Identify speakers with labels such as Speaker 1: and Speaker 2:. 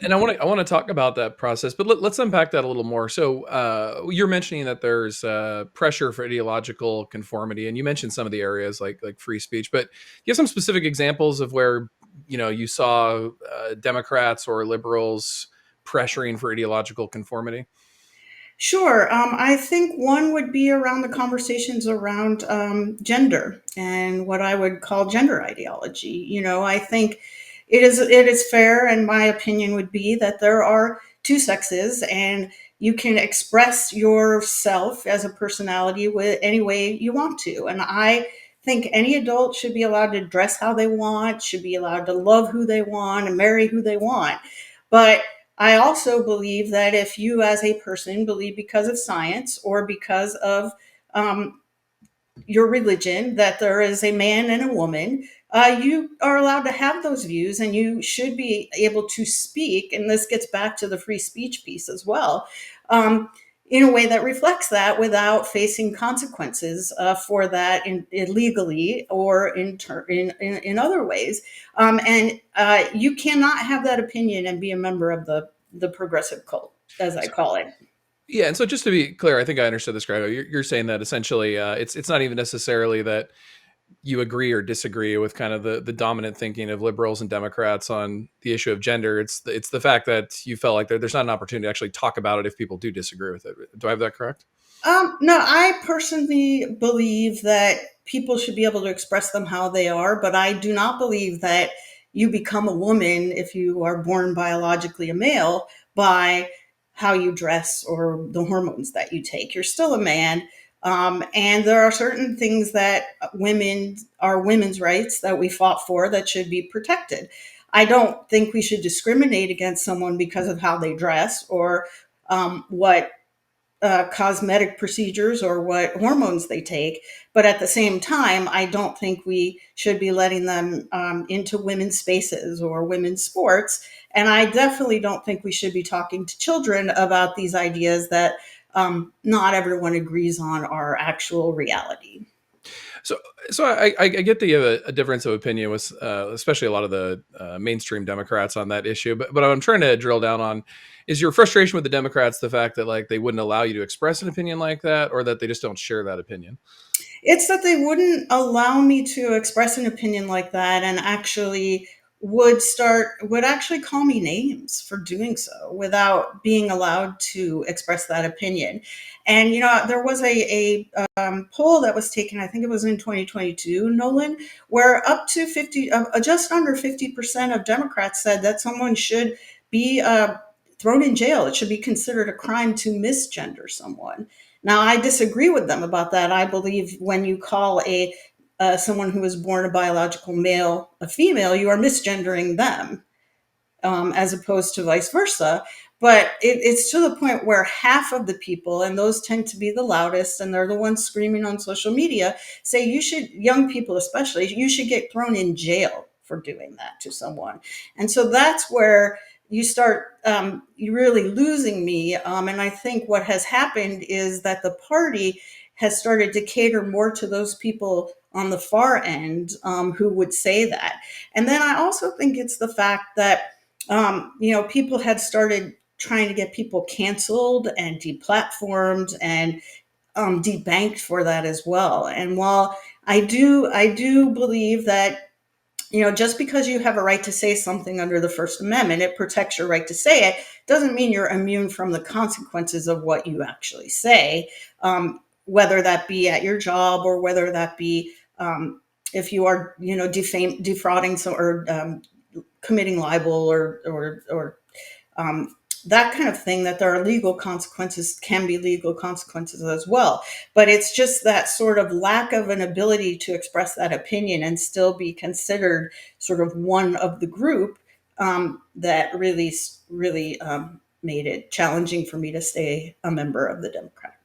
Speaker 1: And I want to talk about that process, but let's unpack that a little more. So you're mentioning that there's pressure for ideological conformity, and you mentioned some of the areas like free speech. But do you have some specific examples of where you saw Democrats or liberals pressuring for ideological conformity?
Speaker 2: Sure. I think one would be around the conversations around gender and what I would call gender ideology. I think it is fair, and my opinion would be that there are two sexes, and you can express yourself as a personality with any way you want to. And I think any adult should be allowed to dress how they want, should be allowed to love who they want, and marry who they want. But I also believe that if you, as a person, believe because of science or because of um, your religion that there is a man and a woman, you are allowed to have those views, and you should be able to speak. And this gets back to the free speech piece as well. In a way that reflects that without facing consequences for that illegally or in other ways. And you cannot have that opinion and be a member of the progressive cult, as I call it.
Speaker 1: Yeah, and so just to be clear, I think I understood this correctly. You're saying that essentially, it's not even necessarily that you agree or disagree with kind of the dominant thinking of liberals and Democrats on the issue of gender. It's the fact that you felt like there's not an opportunity to actually talk about it if people do disagree with it. Do I have that correct?
Speaker 2: No, I personally believe that people should be able to express them how they are, but I do not believe that you become a woman if you are born biologically a male by how you dress or the hormones that you take. You're still a man. And there are certain things that women are women's rights that we fought for that should be protected. I don't think we should discriminate against someone because of how they dress or what cosmetic procedures or what hormones they take. But at the same time, I don't think we should be letting them into women's spaces or women's sports. And I definitely don't think we should be talking to children about these ideas that not everyone agrees on are actual reality.
Speaker 1: So, so I get that you have a difference of opinion with, especially a lot of the mainstream Democrats on that issue. But what I'm trying to drill down on is your frustration with the Democrats, the fact that like they wouldn't allow you to express an opinion like that, or that they just don't share that opinion.
Speaker 2: It's that they wouldn't allow me to express an opinion like that, and actually would actually call me names for doing so without being allowed to express that opinion. And there was a poll that was taken, I think it was in 2022, Nolan, where up to 50, just under 50% of Democrats said that someone should be thrown in jail. It should be considered a crime to misgender someone. Now, I disagree with them about that. I believe when you call a someone who was born a biological male a female, you are misgendering them, as opposed to vice versa. But it's to the point where half of the people, and those tend to be the loudest, and they're the ones screaming on social media, say you should, young people especially, you should get thrown in jail for doing that to someone. And so that's where you start you really losing me. And I think what has happened is that the party has started to cater more to those people on the far end who would say that. And then I also think it's the fact that people had started trying to get people canceled and deplatformed and debanked for that as well. And while I do believe that just because you have a right to say something under the First Amendment, it protects your right to say it, doesn't mean you're immune from the consequences of what you actually say, whether that be at your job or whether that be if you are, defrauding or committing libel or that kind of thing, that there are legal consequences, can be legal consequences as well. But it's just that sort of lack of an ability to express that opinion and still be considered sort of one of the group that really made it challenging for me to stay a member of the Democratic